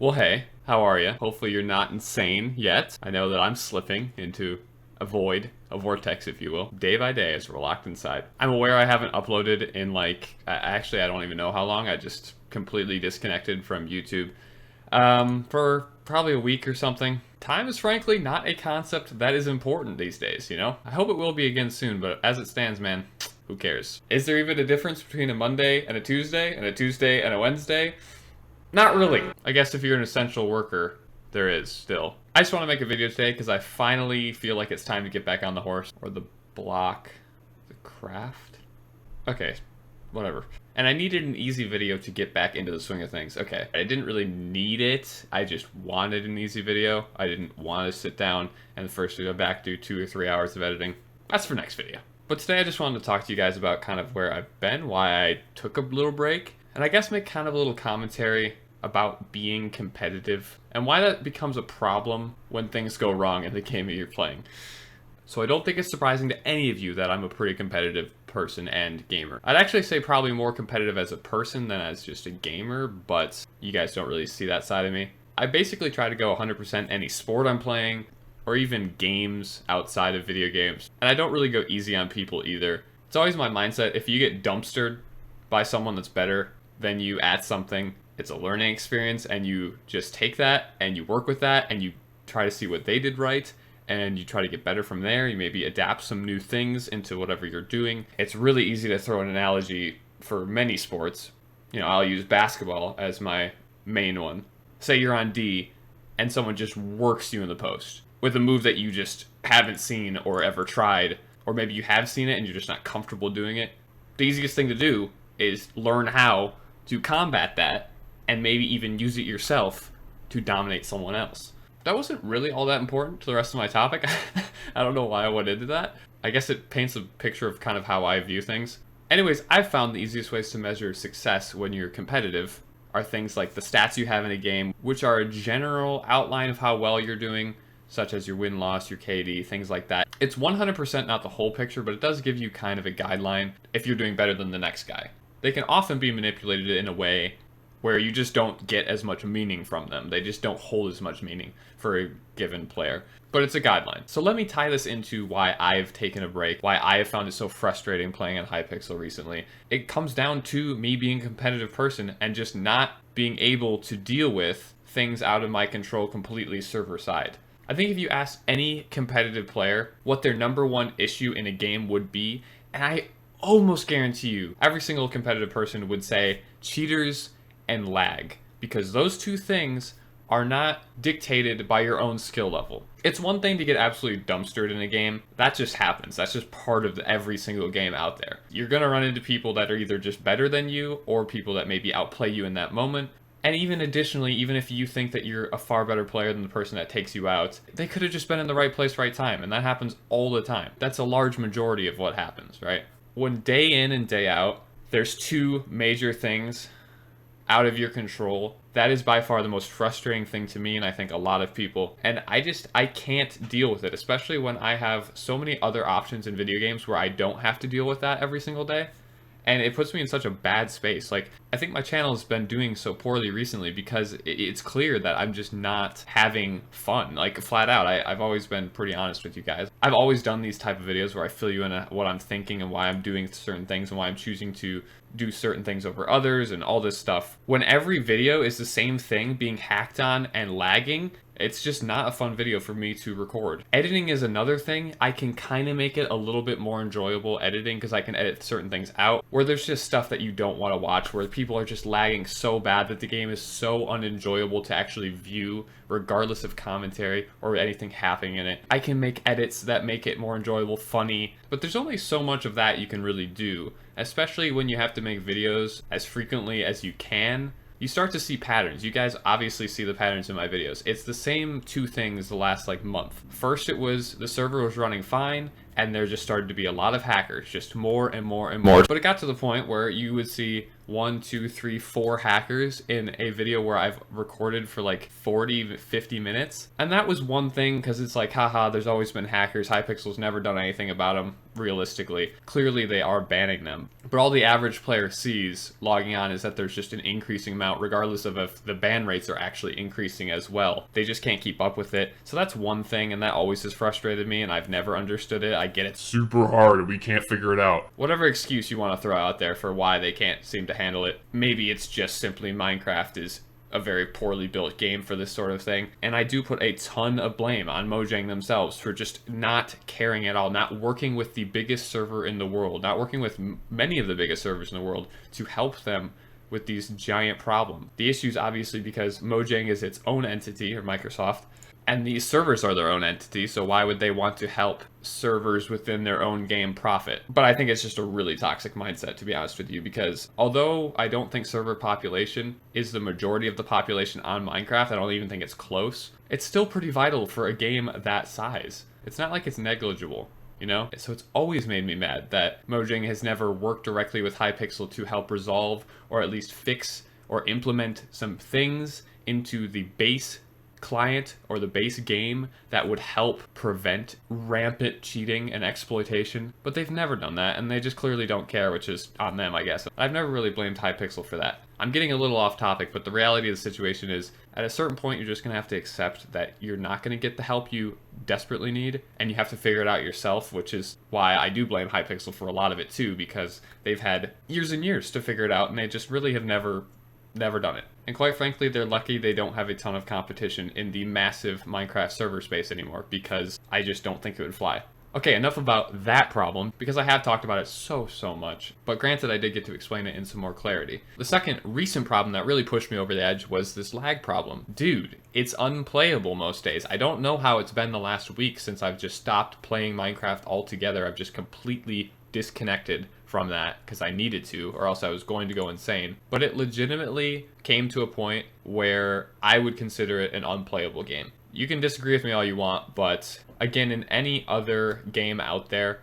Well, hey, how are you? Hopefully you're not insane yet. I know that I'm slipping into a void, a vortex, if you will, day by day as we're locked inside. I'm aware I haven't uploaded in actually, I don't even know how long. I just completely disconnected from YouTube for probably a week or something. Time is frankly not a concept that is important these days, you know? I hope it will be again soon, but as it stands, man, who cares? Is there even a difference between a Monday and a Tuesday and a Wednesday? Not really. I guess if you're an essential worker, there is still. I just want to make a video today because I finally feel like it's time to get back on the horse. Or the block. The craft? Okay, whatever. And I needed an easy video to get back into the swing of things. Okay, I didn't really need it. I just wanted an easy video. I didn't want to sit down and first go back do 2 or 3 hours of editing. That's for next video. But today I just wanted to talk to you guys about kind of where I've been, why I took a little break, and I guess make kind of a little commentary about being competitive and why that becomes a problem when things go wrong in the game that you're playing. So I don't think it's surprising to any of you that I'm a pretty competitive person and gamer. I'd actually say probably more competitive as a person than as just a gamer, but you guys don't really see that side of me. I basically try to go 100% any sport I'm playing, or even games outside of video games. And I don't really go easy on people either. It's always my mindset, if you get dumpstered by someone that's better than you at something, it's a learning experience, and you just take that and you work with that and you try to see what they did right and you try to get better from there. You maybe adapt some new things into whatever you're doing. It's really easy to throw an analogy for many sports. You know, I'll use basketball as my main one. Say you're on D and someone just works you in the post with a move that you just haven't seen or ever tried, or maybe you have seen it and you're just not comfortable doing it. The easiest thing to do is learn how to combat that and maybe even use it yourself to dominate someone else. That wasn't really all that important to the rest of my topic. I don't know why I went into that. I guess it paints a picture of kind of how I view things. Anyways, I've found the easiest ways to measure success when you're competitive are things like the stats you have in a game, which are a general outline of how well you're doing, such as your win-loss, your KD, things like that. It's 100% not the whole picture, but it does give you kind of a guideline if you're doing better than the next guy. They can often be manipulated in a way where you just don't get as much meaning from them. They just don't hold as much meaning for a given player. But it's a guideline. So let me tie this into why I've taken a break, why I have found it so frustrating playing on Hypixel recently. It comes down to me being a competitive person and just not being able to deal with things out of my control completely server side. I think if you ask any competitive player what their number one issue in a game would be, and I almost guarantee you every single competitive person would say cheaters and lag, because those two things are not dictated by your own skill level. It's one thing to get absolutely dumpstered in a game. That just happens. That's just part of every single game out there. You're gonna run into people that are either just better than you or people that maybe outplay you in that moment. And even additionally, even if you think that you're a far better player than the person that takes you out, they could have just been in the right place, right time. And that happens all the time. That's a large majority of what happens, right? When day in and day out, there's two major things out of your control. That is by far the most frustrating thing to me, and I think a lot of people. And I can't deal with it, especially when I have so many other options in video games where I don't have to deal with that every single day. And it puts me in such a bad space. Like, I think my channel has been doing so poorly recently because it's clear that I'm just not having fun. Like, flat out, I've always been pretty honest with you guys. I've always done these type of videos where I fill you in what I'm thinking and why I'm doing certain things and why I'm choosing to do certain things over others and all this stuff. When every video is the same thing being hacked on and lagging, it's just not a fun video for me to record. Editing is another thing. I can kind of make it a little bit more enjoyable editing because I can edit certain things out where there's just stuff that you don't want to watch, where people are just lagging so bad that the game is so unenjoyable to actually view regardless of commentary or anything happening in it. I can make edits that make it more enjoyable, funny, but there's only so much of that you can really do, especially when you have to make videos as frequently as you can. You start to see patterns. You guys obviously see the patterns in my videos. It's the same two things the last month. First, it was the server was running fine and there just started to be a lot of hackers, just more and more and more. But it got to the point where you would see one, two, three, four hackers in a video where I've recorded for like 40, 50 minutes. And that was one thing, because it's like, haha, there's always been hackers. Hypixel's never done anything about them, realistically. Clearly, they are banning them. But all the average player sees logging on is that there's just an increasing amount, regardless of if the ban rates are actually increasing as well. They just can't keep up with it. So that's one thing, and that always has frustrated me, and I've never understood it. I get it's super hard, and we can't figure it out. Whatever excuse you want to throw out there for why they can't seem to handle it. Maybe it's just simply Minecraft is a very poorly built game for this sort of thing. And I do put a ton of blame on Mojang themselves for just not caring at all, not working with the biggest server in the world, not working with many of the biggest servers in the world to help them with these giant problems. The issue is obviously because Mojang is its own entity, or Microsoft, and these servers are their own entity, so why would they want to help servers within their own game profit? But I think it's just a really toxic mindset, to be honest with you, because although I don't think server population is the majority of the population on Minecraft, I don't even think it's close, it's still pretty vital for a game that size. It's not like it's negligible, you know? So it's always made me mad that Mojang has never worked directly with Hypixel to help resolve, or at least fix, or implement some things into the base client or the base game that would help prevent rampant cheating and exploitation, but they've never done that, and they just clearly don't care, which is on them, I guess. I've never really blamed Hypixel for that. I'm getting a little off topic, but the reality of the situation is, at a certain point, you're just going to have to accept that you're not going to get the help you desperately need, and you have to figure it out yourself, which is why I do blame Hypixel for a lot of it too, because they've had years and years to figure it out, and they just really have never done it. And quite frankly, they're lucky they don't have a ton of competition in the massive Minecraft server space anymore, because I just don't think it would fly. Okay, enough about that problem, because I have talked about it so much, but granted I did get to explain it in some more clarity. The second recent problem that really pushed me over the edge was this lag problem. Dude, it's unplayable most days. I don't know how it's been the last week since I've just stopped playing Minecraft altogether. I've just completely disconnected from that because I needed to, or else I was going to go insane. But it legitimately came to a point where I would consider it an unplayable game. You can disagree with me all you want, but again, in any other game out there,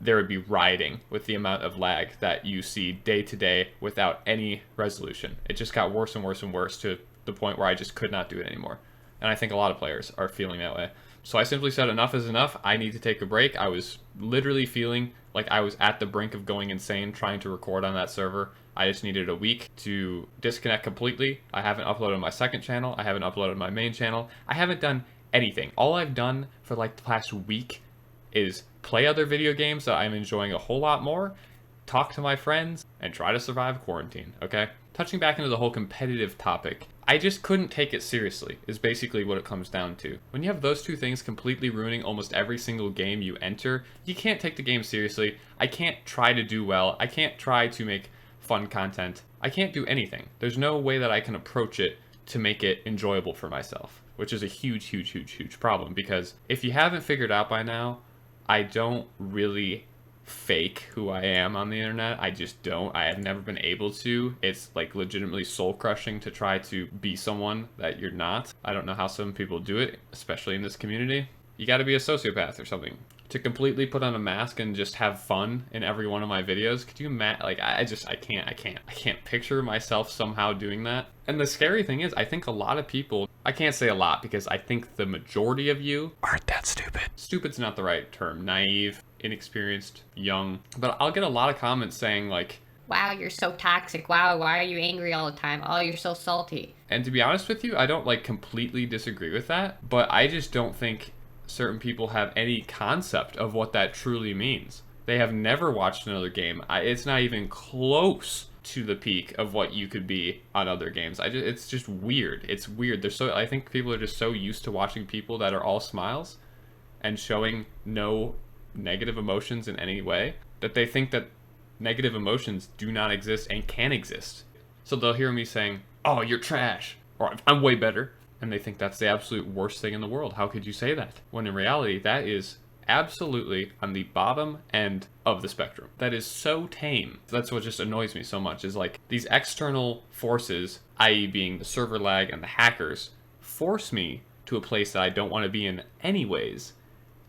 there would be rioting with the amount of lag that you see day to day without any resolution. It just got worse and worse and worse to the point where I just could not do it anymore. And I think a lot of players are feeling that way. So I simply said enough is enough. I need to take a break. I was literally feeling like I was at the brink of going insane trying to record on that server. I just needed a week to disconnect completely. I haven't uploaded my second channel. I haven't uploaded my main channel. I haven't done anything. All I've done for like the past week is play other video games that I'm enjoying a whole lot more, talk to my friends, and try to survive quarantine, okay? Touching back into the whole competitive topic, I just couldn't take it seriously, is basically what it comes down to. When you have those two things completely ruining almost every single game you enter, you can't take the game seriously. I can't try to do well. I can't try to make fun content. I can't do anything. There's no way that I can approach it to make it enjoyable for myself, which is a huge problem, because if you haven't figured out by now, I don't really fake who I am on the internet. I just don't. I have never been able to. It's like legitimately soul crushing to try to be someone that you're not. I don't know how some people do it, especially in this community. You got to be a sociopath or something to completely put on a mask and just have fun in every one of my videos. Could you imagine? Like, I can't picture myself somehow doing that. And the scary thing is, I think a lot of people, I can't say a lot because I think the majority of you aren't that stupid. Stupid's not the right term. Naive, inexperienced, young. But I'll get a lot of comments saying like, wow, you're so toxic. Wow, why are you angry all the time? Oh, you're so salty. And to be honest with you, I don't like completely disagree with that, but I just don't think certain people have any concept of what that truly means. They have never watched another game. It's not even close to the peak of what you could be on other games. It's just weird. It's weird. I think people are just so used to watching people that are all smiles and showing no negative emotions in any way that they think that negative emotions do not exist and can exist. So they'll hear me saying, "Oh, you're trash," or "I'm way better." And they think that's the absolute worst thing in the world. How could you say that? When in reality, that is absolutely on the bottom end of the spectrum. That is so tame. That's what just annoys me so much, is like these external forces, i.e. being the server lag and the hackers, force me to a place that I don't want to be in anyways.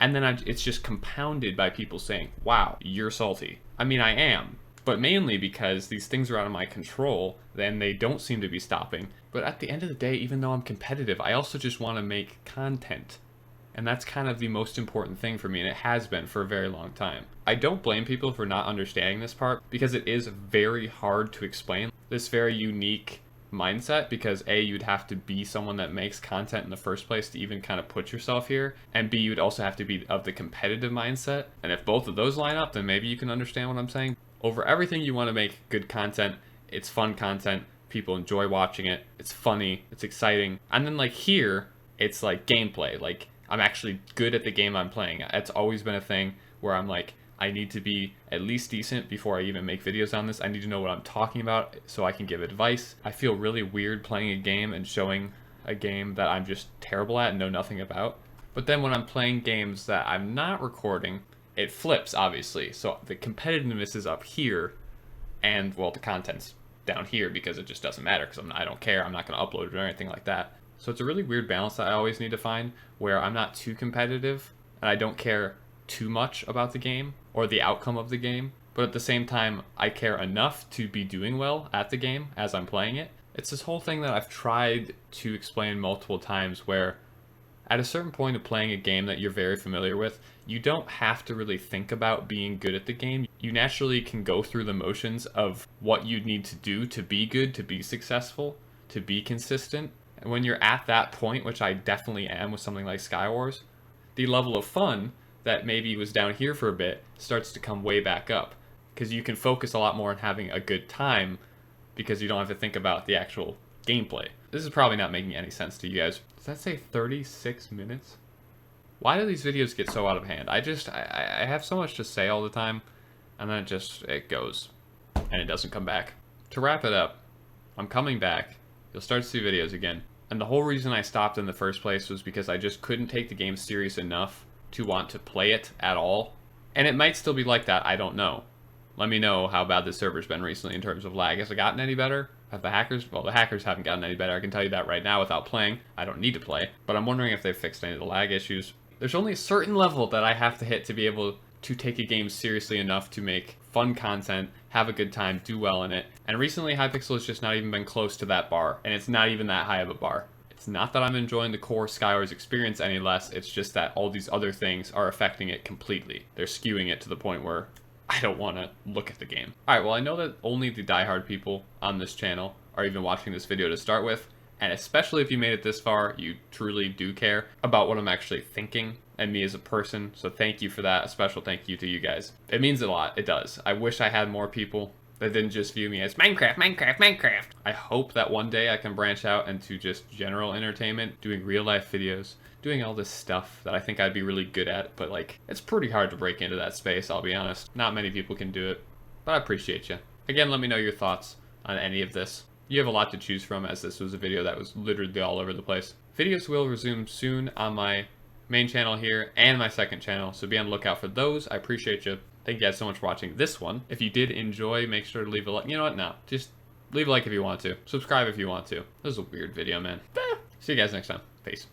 And then it's just compounded by people saying, "Wow, you're salty." I mean, I am. but mainly because these things are out of my control, then they don't seem to be stopping. But at the end of the day, even though I'm competitive, I also just want to make content. And that's kind of the most important thing for me, and it has been for a very long time. I don't blame people for not understanding this part, because it is very hard to explain this very unique mindset, because A, you'd have to be someone that makes content in the first place to even kind of put yourself here, and B, you'd also have to be of the competitive mindset. And if both of those line up, then maybe you can understand what I'm saying. Over everything, you want to make good content. It's fun content. People enjoy watching it. It's funny. It's exciting. And then like here, it's like gameplay. Like I'm actually good at the game I'm playing. It's always been a thing where I'm like, I need to be at least decent before I even make videos on this. I need to know what I'm talking about so I can give advice. I feel really weird playing a game and showing a game that I'm just terrible at and know nothing about. But then when I'm playing games that I'm not recording, it flips, obviously. So the competitiveness is up here, and well, the content's down here because it just doesn't matter because I don't care. I'm not going to upload it or anything like that. So it's a really weird balance that I always need to find, where I'm not too competitive and I don't care too much about the game or the outcome of the game, but at the same time I care enough to be doing well at the game as I'm playing it. It's this whole thing that I've tried to explain multiple times, where at a certain point of playing a game that you're very familiar with, you don't have to really think about being good at the game. You naturally can go through the motions of what you need to do to be good, to be successful, to be consistent. And when you're at that point, which I definitely am with something like Skywars, the level of fun that maybe was down here for a bit starts to come way back up, because you can focus a lot more on having a good time because you don't have to think about the actual gameplay. This is probably not making any sense to you guys. Does that say 36 minutes? Why do these videos get so out of hand? I have so much to say all the time, and then it goes, and it doesn't come back. To wrap it up, I'm coming back. You'll start to see videos again. And the whole reason I stopped in the first place was because I just couldn't take the game serious enough to want to play it at all. And it might still be like that, I don't know. Let me know how bad the server's been recently in terms of lag. Has it gotten any better? Have the hackers? Well, the hackers haven't gotten any better. I can tell you that right now without playing. I don't need to play. But I'm wondering if they've fixed any of the lag issues. There's only a certain level that I have to hit to be able to take a game seriously enough to make fun content, have a good time, do well in it. And recently, Hypixel has just not even been close to that bar. And it's not even that high of a bar. It's not that I'm enjoying the core Skywars experience any less, it's just that all these other things are affecting it completely. They're skewing it to the point where I don't want to look at the game. Alright, well I know that only the diehard people on this channel are even watching this video to start with, and especially if you made it this far, you truly do care about what I'm actually thinking and me as a person, so thank you for that. A special thank you to you guys. It means a lot, it does. I wish I had more people that didn't just view me as Minecraft, Minecraft, Minecraft. I hope that one day I can branch out into just general entertainment, doing real life videos, doing all this stuff that I think I'd be really good at, but like, it's pretty hard to break into that space, I'll be honest. Not many people can do it, but I appreciate you. Again, let me know your thoughts on any of this. You have a lot to choose from, as this was a video that was literally all over the place. Videos will resume soon on my main channel here and my second channel, so be on the lookout for those. I appreciate you. Thank you guys so much for watching this one. If you did enjoy, make sure to leave a like. You know what? No. Just leave a like if you want to. Subscribe if you want to. This is a weird video, man. See you guys next time. Peace.